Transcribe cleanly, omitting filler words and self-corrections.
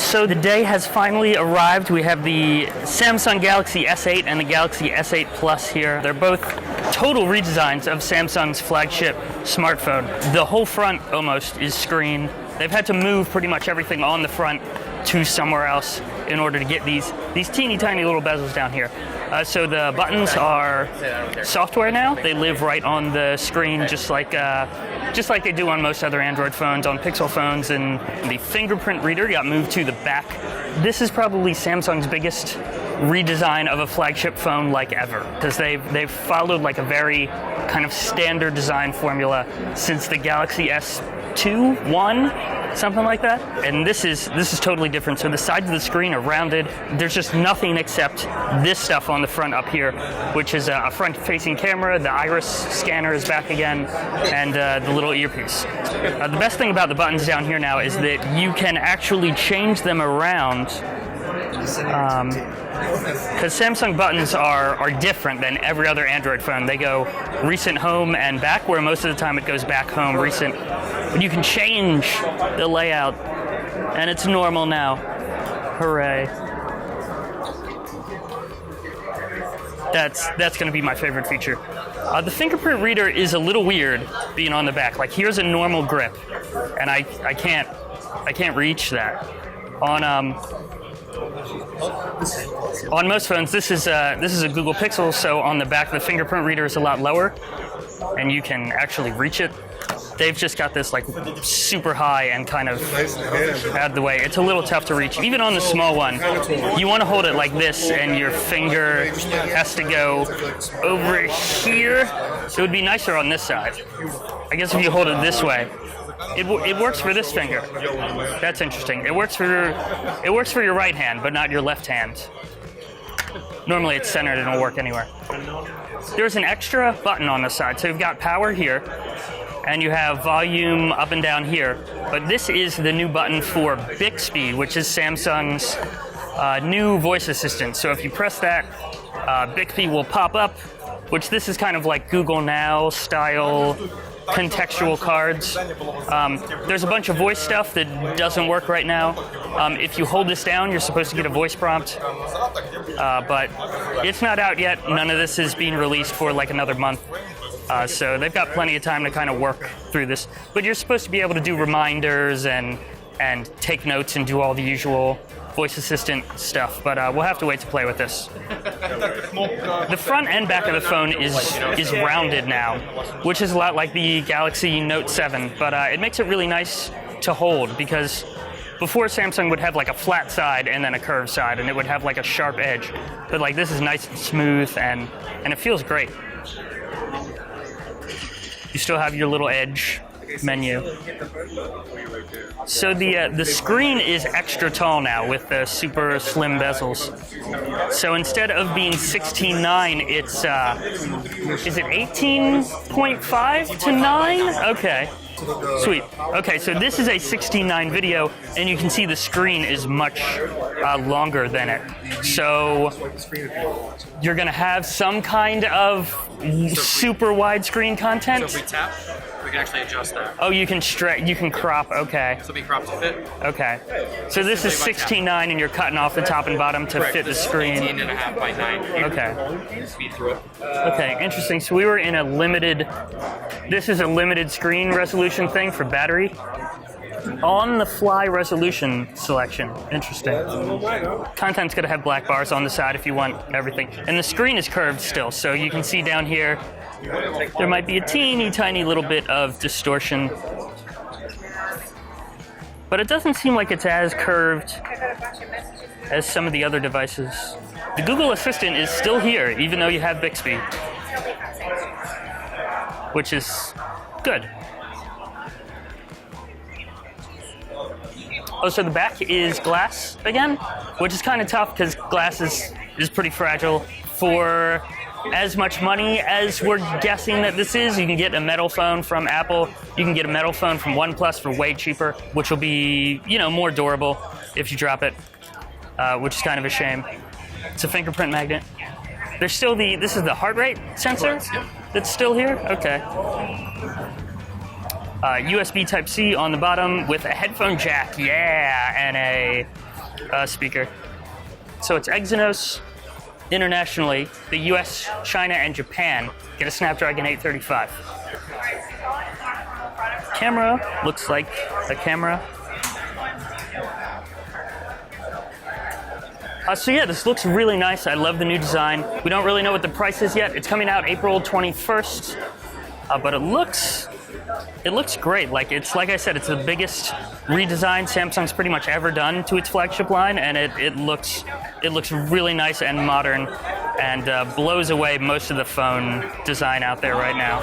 So the day has finally arrived. We have the Samsung Galaxy S8 and the Galaxy S8 Plus here. They're both total redesigns of Samsung's flagship smartphone. The whole front almost is screen. They've had to move pretty much everything on the front to somewhere else in order to get these teeny tiny little bezels down here. So the buttons are software now. They live right on the screen, just like they do on most other Android phones, on Pixel phones, and the Fingerprint Reader got moved to the back. This is probably Samsung's biggest redesign of a flagship phone like ever, because they've followed like a very kind of standard design formula since the Galaxy S2, 1, something like that. And this is totally different. So the sides of the screen are rounded. There's just nothing except this stuff on the front up here, which is a front-facing camera. The iris scanner is back again, and the little earpiece. The best thing about the buttons down here now is that you can actually change them around, because Samsung buttons are different than every other Android phone. They go recent, home, and back, where most of the time it goes back, home, recent. But you can change the layout, and it's normal now. Hooray. That's going to be my favorite feature. The Fingerprint Reader is a little weird being on the back. Like, here's a normal grip, and I can't reach that. On most phones, this is a Google Pixel, so on the back the Fingerprint Reader is a lot lower, and you can actually reach it. They've just got this like super high and kind of out of the way. It's a little tough to reach. Even on the small one, you want to hold it like this, and your finger has to go over here. It would be nicer on this side. I guess if you hold it this way. It works for this finger. That's interesting. It works for your right hand, but not your left hand. Normally it's centered and it'll work anywhere. There's an extra button on the side. So you've got power here, and you have volume up and down here. But this is the new button for Bixby, which is Samsung's new voice assistant. So if you press that, Bixby will pop up, which this is kind of like Google Now style contextual cards. There's a bunch of voice stuff that doesn't work right now. If you hold this down, you're supposed to get a voice prompt, but it's not out yet. None of this is being released for like another month, so they've got plenty of time to kind of work through this. But you're supposed to be able to do reminders and take notes and do all the usual voice assistant stuff, but we'll have to wait to play with this. The front and back of the phone is rounded now, which is a lot like the Galaxy Note 7, but it makes it really nice to hold, because before Samsung would have like a flat side and then a curved side, and it would have like a sharp edge. But like this is nice and smooth, and it feels great. You still have your little edge menu. So the screen is extra tall now with the super slim bezels. So instead of being 16:9, it's is it 18.5 to 9? Okay. Sweet. Okay, so this is a 16:9 video, and you can see the screen is much longer than it. So you're going to have some kind of super widescreen content. So if we tap, we can actually adjust that. Oh, you can crop, okay. So we crop to fit. Okay. So this is 16:9, and you're cutting off the top and bottom to fit the screen. 18.5 by 9. Okay. Speed through it. Okay, interesting. So we were in this is a limited screen resolution thing for battery. On-the-fly resolution selection. Interesting. Content's going to have black bars on the side if you want everything. And the screen is curved still, so you can see down here there might be a teeny tiny little bit of distortion. But it doesn't seem like it's as curved as some of the other devices. The Google Assistant is still here, even though you have Bixby, which is good. Oh, so the back is glass again, which is kind of tough because glass is pretty fragile. For as much money as we're guessing that this is, you can get a metal phone from Apple. You can get a metal phone from OnePlus for way cheaper, which will be, more durable if you drop it, which is kind of a shame. It's a fingerprint magnet. There's still this is the heart rate sensor that's still here? Okay. USB Type-C on the bottom with a headphone jack, yeah, and a speaker. So it's Exynos. Internationally, the US, China, and Japan get a Snapdragon 835. Camera looks like a camera. So yeah, this looks really nice. I love the new design. We don't really know what the price is yet. It's coming out April 21st, but it looks great. Like I said, it's the biggest redesign Samsung's pretty much ever done to its flagship line, and it looks really nice and modern, and blows away most of the phone design out there right now.